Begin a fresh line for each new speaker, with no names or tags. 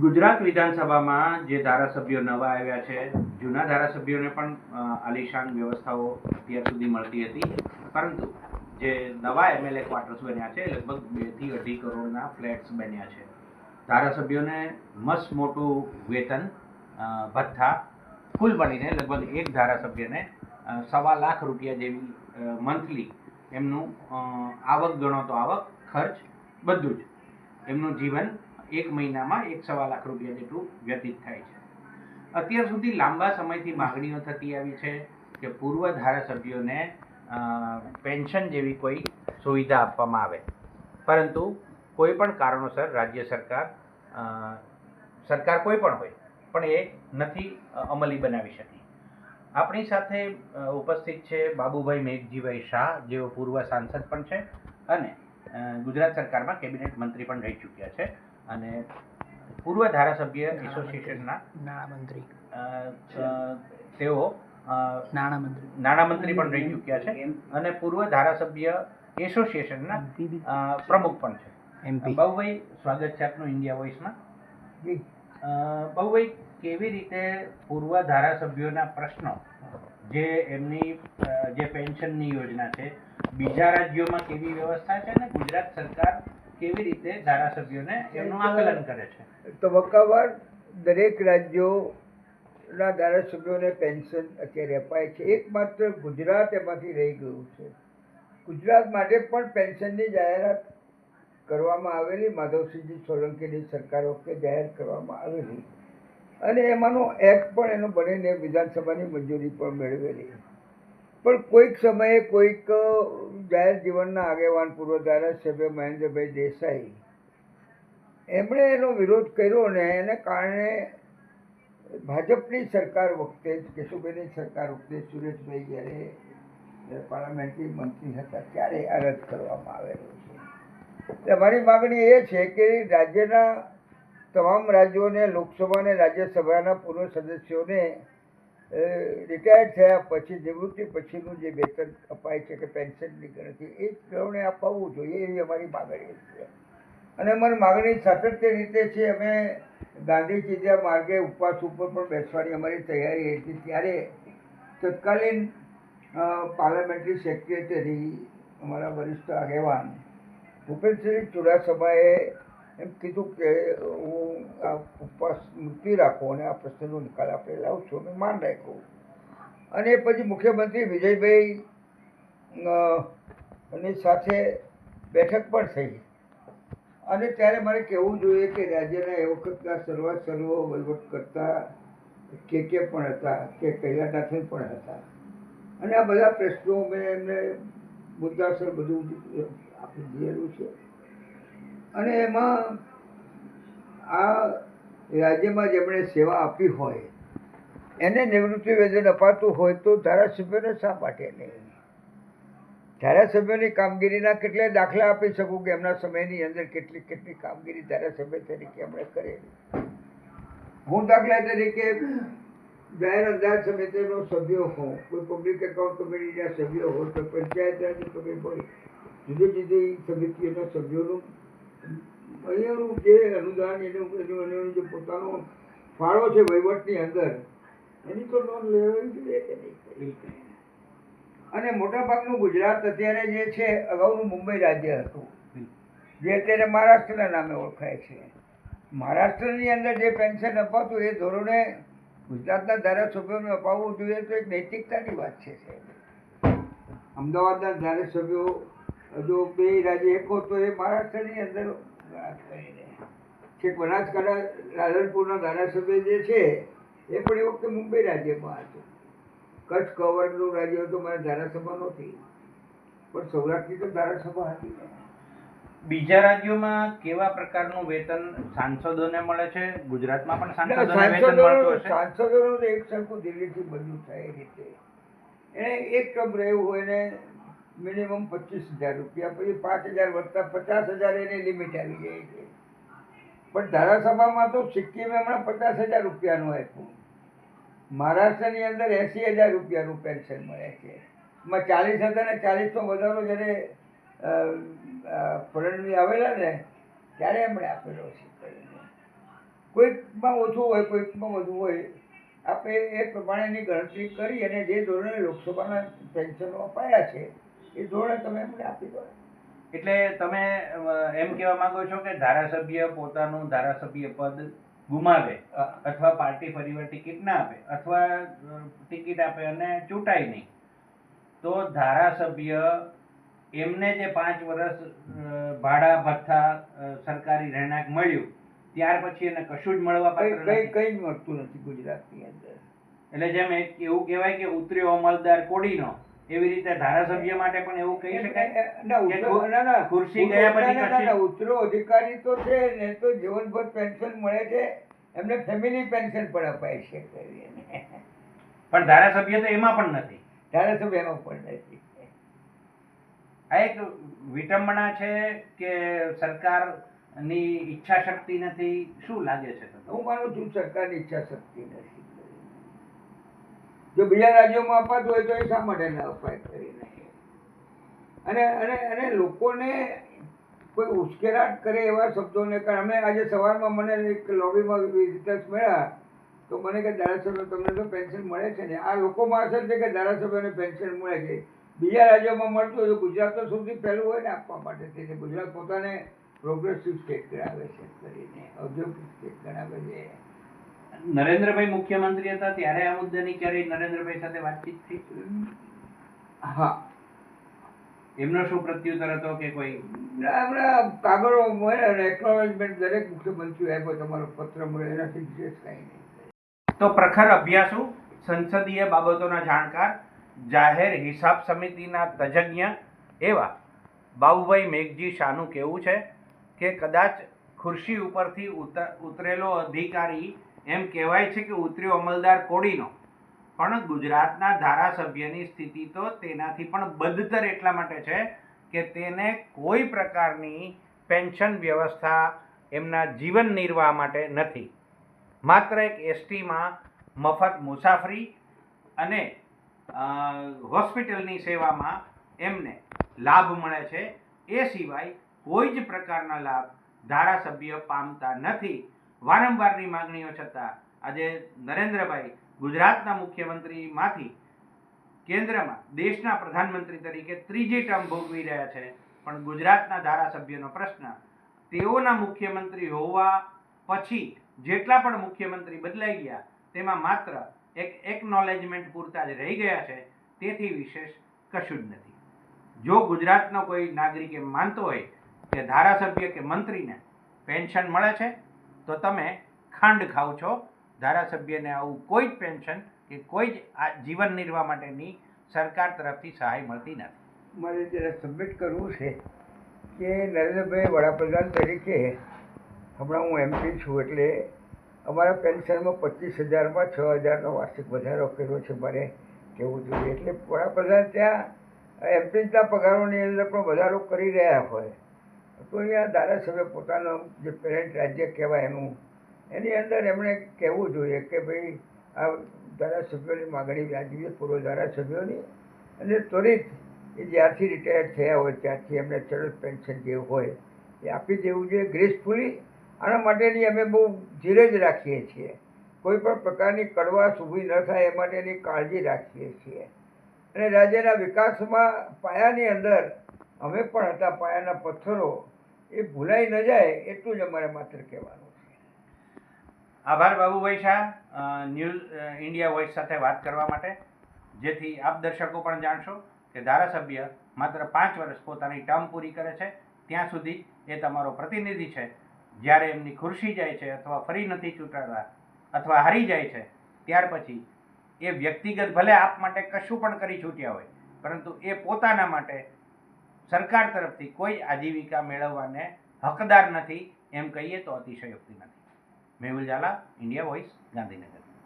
ગુજરાત વિધાનસભામાં જે ધારાસભ્યો નવા આવ્યા છે, જૂના ધારાસભ્યોને પણ આલિશાન વ્યવસ્થાઓ અત્યાર સુધી મળતી હતી, પરંતુ જે નવા એમએલએ ક્વાર્ટર્સ બન્યા છે લગભગ 2 થી 2.5 કરોડના ફ્લેટ્સ બન્યા છે. ધારાસભ્યોને મસ્ત મોટું વેતન ભથ્થા કુલ મળીને લગભગ એક ધારાસભ્યને 1.25 લાખ રૂપિયા જેવી મંથલી એમનું આવક ગણો તો આવક ખર્ચ બધું જ એમનું જીવન એક મહિનામાં 1.25 લાખ રૂપિયા જેટલું વ્યતીત થાય છે. અત્યાર સુધી લાંબા સમયથી માગણીઓ થતી આવી છે કે પૂર્વ ધારાસભ્યોને પેન્શન જેવી કોઈ સુવિધા આપવામાં આવે, પરંતુ કોઈ પણ કારણોસર રાજ્ય સરકાર કોઈ પણ હોય પણ એ નથી અમલી બનાવી શકી. આપણી સાથે ઉપસ્થિત છે બાબુભાઈ મેઘજીભાઈ શાહ, જેઓ પૂર્વ સાંસદ પણ છે અને ગુજરાત સરકારમાં કેબિનેટ મંત્રી પણ રહી ચૂક્યા છે અને પૂર્વ ધારાસભ્ય એસોસિએશનના
નાણામંત્રી
તેઓ નાણામંત્રી પણ રહી ચૂક્યા છે અને પૂર્વ ધારાસભ્ય એસોસિએશનના પ્રમુખ પણ છે. બાબુભાઈ, સ્વાગત છે આપનું ઇન્ડિયા વોઇસમાં. બાબુભાઈ, કેવી રીતે પૂર્વ ધારાસભ્યોના પ્રશ્નો, જે એમની જે પેન્શનની યોજના છે, બીજા રાજ્યોમાં કેવી વ્યવસ્થા છે અને ગુજરાત સરકાર કેવી રીતે ધારાસભ્યોને એમનું આકલન કરે છે?
તબક્કાવાર દરેક રાજ્યોના ધારાસભ્યોને પેન્શન અત્યારે અપાય છે. એકમાત્ર ગુજરાત એમાંથી રહી ગયું છે. ગુજરાત માટે પણ પેન્શનની જાહેરાત કરવામાં આવેલી, માધવસિંહજી સોલંકીની સરકાર વખતે જાહેર કરવામાં આવેલી અને એમાંનો એક્ટ પણ એનો બનીને વિધાનસભાની મંજૂરી પણ મેળવેલી. પણ કોઈક સમયે કોઈક જાહેર જીવનના આગેવાન પૂર્વ ધારાસભ્ય મહેન્દ્રભાઈ દેસાઈ એમણે એનો વિરોધ કર્યો ને એને કારણે ભાજપની સરકાર વખતે જ, કેશુભાઈની સરકાર વખતે, સુરેશભાઈ જ્યારે પાર્લામેન્ટરી મંત્રી હતા ત્યારે આ રદ કરવામાં આવેલું છે. અમારી માગણી એ છે કે રાજ્યના તમામ રાજ્યોને, લોકસભા અને રાજ્યસભાના પૂર્વ સદસ્યોને રિટાયર્ડ થયા પછી, નિવૃત્તિ પછીનું જે વેતન અપાય છે કે પેન્શનની ગણતરી, એ જ પ્રમાણે અપાવવું જોઈએ, એવી અમારી માગણી છે. અને અમારી માગણી સાતત્ય રીતે છે. અમે ગાંધી ચિંધ્યા માર્ગે ઉપવાસ ઉપર પણ બેસવાની અમારી તૈયારી હતી. ત્યારે તત્કાલીન પાર્લામેન્ટરી સેક્રેટરી, અમારા વરિષ્ઠ આગેવાન ભૂપેન્દ્રસિંહ ચુડાસમાએ એમ કીધું કે હું આ ઉપવાસ મૂકી રાખો અને આ પ્રશ્નનો નિકાલ આપણે લાવશું. અમે માન રાખ્યું અને પછી મુખ્યમંત્રી વિજયભાઈ ની સાથે બેઠક પણ થઈ અને ત્યારે મારે કહેવું જોઈએ કે રાજ્યના એ વખતના સર્વ વહીવટ કરતા કે પણ હતા, કે કૈલાસનાથન પણ હતા અને આ બધા પ્રશ્નો મેં એમને મુદ્દાસર બધું આપી દીધેલું છે. અને એમાં આ રાજ્યમાં જેમણે સેવા આપી હોય એને નિવૃત્તિ વેતન અપાતું હોય તો ધારાસભ્યોને શા માટે નહીં? ધારાસભ્યોની કામગીરીના કેટલાય દાખલા આપી શકું કે એમના સમયની અંદર કેટલી કામગીરી ધારાસભ્ય તરીકે એમણે કરેલી. હું દાખલા તરીકે જાહેર અંદાજ સમિતિનો સભ્ય હોઉં, કોઈ પબ્લિક એકાઉન્ટ કમિટીના સભ્ય હોય, તો પંચાયત રાજ કમિટી હોય, જુદી જુદી સમિતિઓના સભ્યોનું અહીંયાનું જે અનુદાન, એનું જે પોતાનો ફાળો છે વહીવટની અંદર, એની તો નોંધ લેવી જોઈએ કે નહીં? અને મોટાભાગનું ગુજરાત અત્યારે જે છે, અગાઉનું મુંબઈ રાજ્ય હતું, જે અત્યારે મહારાષ્ટ્રના નામે ઓળખાય છે. મહારાષ્ટ્રની અંદર જે પેન્શન અપાતું એ ધોરણે ગુજરાતના ધારાસભ્યોને અપાવવું જોઈએ તો એક નૈતિકતાની વાત છે. અમદાવાદના ધારાસભ્યો જો બે રાજ્ય એક હો તો એ મહારાષ્ટ્રની અંદર છે. બનાસકાંઠા રાધનપુરના ધારાસભ્ય જે છે એ પણ એ વખતે મુંબઈ રાજ્યમાં હતું. કચ્છ કવરનું રાજ્ય હતું, મારે ધારાસભા નહોતી, પણ સૌરાષ્ટ્રની તો ધારાસભા હતી.
બીજા રાજ્યોમાં કેવા પ્રકારનું વેતન સાંસદોને મળે છે? ગુજરાતમાં પણ સાંસદોનું
એક સરખું દિલ્હીથી બધું થાય એ રીતે. એને એક ટર્મ રહેવું હોય ને મિનિમમ 25,000 રૂપિયા, પછી 5,000 વત્તા 50,000 એની લિમિટ આવી જાય છે. પણ ધારાસભામાં તો સિક્કિમે હમણાં 50,000 રૂપિયાનું આપ્યું. મહારાષ્ટ્રની અંદર 80,000 રૂપિયાનું પેન્શન મળે છે. એમાં 40 હતા ને 40નો વધારો જ્યારે ફડણવીસ આવેલા ને ત્યારે એમણે આપેલો છે. કોઈકમાં ઓછું હોય કોઈકમાં વધુ હોય. આપણે એ પ્રમાણેની ગણતરી કરી અને જે ધોરણે લોકસભાના પેન્શનો અપાયા છે એ ધોરણે તમે એમને આપી દો.
એટલે તમે એમ કહેવા માંગો છો કે ધારાસભ્ય પોતાનું ધારાસભ્ય પદ ગુમાવે અથવા પાર્ટી ફરીવાર ટિકિટ ના આપે અથવા ટિકિટ આપે અને ચૂંટાય નહીં તો ધારાસભ્ય એમને જે 5 વર્ષ ભાડા ભથ્થા સરકારી રહેણાંક મળ્યું ત્યાર પછી એને કશું જ મળવા પાત્ર નથી.
કંઈ જ મળતું નથી ગુજરાતની અંદર.
એટલે જેમ એવું કહેવાય કે ઉતર્યો અમલદાર કોડીનો એવી રીતે ધારાસભ્ય માટે પણ એવું કહી શકાય. ખુરશી ગયા પછી
ઉતરો અધિકારી તો છે ને તો જીવનભર પેન્શન મળે છે, એમને ફેમિલી પેન્શન પણ અપાય છે.
પણ ધારાસભ્ય તો એમાં પણ નથી.
ધારાસભ્ય એમાં પણ નથી.
આ એક વિટંબણા છે કે સરકારની ઈચ્છા શક્તિ નથી. શું લાગે છે?
હું માનું છું સરકારની ઈચ્છા શક્તિ નથી. જો બીજા રાજ્યોમાં અપાતું હોય તો એ શા માટે ના અપાય કરીને અને અને અને લોકોને કોઈ ઉશ્કેરાટ કરે એવા શબ્દોને કારણ અમે આજે સવારમાં મને એક લોબીમાં વિઝિટર્સ મળ્યા તો મને કે ધારાસભ્ય તમને તો પેન્શન મળે છે ને. આ લોકોમાં અસર છે કે ધારાસભ્યોને પેન્શન મળે છે. બીજા રાજ્યોમાં મળતું હોય તો ગુજરાત તો સૌથી પહેલું હોય ને આપવા માટે. ગુજરાત પોતાને પ્રોગ્રેસિવ સ્ટેટ ગણાવે છે કરીને ઔદ્યોગિક સ્ટેટ ગણાવે છે.
નરેન્દ્રભાઈ મુખ્યમંત્રી હતા ત્યારે આ મુદ્દાની ક્યારેય નરેન્દ્રભાઈ સાથે વાતચીત થઈ?
હા.
એમનો શું પ્રત્યુત્તર હતો કે કોઈ
હમણાં કાગળો મળે ને એકનોલેજમેન્ટ દરેક મુખ્યમંત્રી આપ્યો તમારો પત્ર મળે એનાથી વિશેષ કાંઈ નહીં.
તો પ્રખર અભ્યાસુ, સંસદીય બાબતોના જાણકાર, જાહેર હિસાબ સમિતિના તજજ્ઞ એવા બાબુભાઈ મેઘજી શાહનું કહેવું છે કે કદાચ ખુરશી ઉપરથી ઉતરેલો અધિકારી એમ કહેવાય છે કે ઉતર્યો અમલદાર કોડીનો, પણ ગુજરાતના ધારાસભ્યની સ્થિતિ તો તેનાથી પણ બદતર એટલા માટે છે કે તેને કોઈ પ્રકારની પેન્શન વ્યવસ્થા એમના જીવન નિર્વાહ માટે નથી. માત્ર એક એસટીમાં મફત મુસાફરી અને હોસ્પિટલની સેવામાં એમને લાભ મળે છે. એ સિવાય કોઈ જ પ્રકારના લાભ ધારાસભ્ય પામતા નથી. વારંવારની માગણીઓ છતાં આજે નરેન્દ્રભાઈ ગુજરાતના મુખ્યમંત્રીમાંથી કેન્દ્રમાં દેશના પ્રધાનમંત્રી તરીકે ત્રીજી ટર્મ ભોગવી રહ્યા છે. પણ ગુજરાતના ધારાસભ્યનો પ્રશ્ન તેઓના મુખ્યમંત્રી હોવા પછી જેટલા પણ મુખ્યમંત્રી બદલાઈ ગયા તેમાં માત્ર એક એકનોલેજમેન્ટ પૂરતા જ રહી ગયા છે. તેથી વિશેષ કશું જ નથી. જો ગુજરાતનો કોઈ નાગરિક એમ માનતો હોય કે ધારાસભ્ય કે મંત્રીને પેન્શન મળે છે તો તમે ખાંડ ખાવ છો. ધારાસભ્યને આવું કોઈ જ પેન્શન કે કોઈ જ જીવન નિર્વાહ માટેની સરકાર તરફથી સહાય મળતી નથી.
મારે જરા સબમિટ કરવું છે કે નરેન્દ્રભાઈ વડાપ્રધાન તરીકે હમણાં હું એમપી છું એટલે અમારા પેન્શનમાં 25,000માં 6,000નો વાર્ષિક વધારો કર્યો છે. મારે કહેવું જોઈએ એટલે વડાપ્રધાન ત્યાં એમપીના પગારોની અંદર પણ વધારો કરી રહ્યા હોય તો અહીંયા ધારાસભ્ય પોતાનું જે પેરેન્ટ રાજ્ય કહેવાય એની અંદર એમણે કહેવું જોઈએ કે ભાઈ આ ધારાસભ્યોની માગણી વ્યાજબી પૂર્વ ધારાસભ્યોની અને ત્વરિત એ જ્યારથી રિટાયર્ડ થયા હોય ત્યારથી એમને ચરત પેન્શન જે હોય એ આપી દેવું જોઈએ ગ્રેસફુલી. આના માટેની અમે બહુ ધીરજ રાખીએ છીએ. કોઈ પણ પ્રકારની કડવાશ ઊભી ન થાય એ માટેની કાળજી રાખીએ છીએ અને રાજ્યના વિકાસમાં પાયાની અંદર અમે પણ હતા. પાયાના પથ્થરો એ ભૂલાઈ ન જાય એટલું જ અમારે માત્ર કહેવાનું છે.
આભાર Babubhai Shah news India voice સાથે વાત કરવા માટે. જેથી આપ દર્શકો પણ જાણશો કે ધારાસભ્ય માત્ર 5 વર્ષ પોતાની ટર્મ પૂરી કરે છે ત્યાં સુધી એ તમારો પ્રતિનિધિ છે. જ્યારે એમની ખુરશી જાય છે અથવા ફરી નથી ચૂંટાતા અથવા હારી જાય છે ત્યાર પછી એ વ્યક્તિગત ભલે આપ માટે કશું પણ કરી છૂટ્યા હોય પરંતુ એ પોતાના માટે સરકાર તરફથી કોઈ આજીવિકા મેળવવાને હકદાર નથી એમ કહીએ તો અતિશયોક્તિ નથી. Mehul Jhala, India voice, Gandhinagar.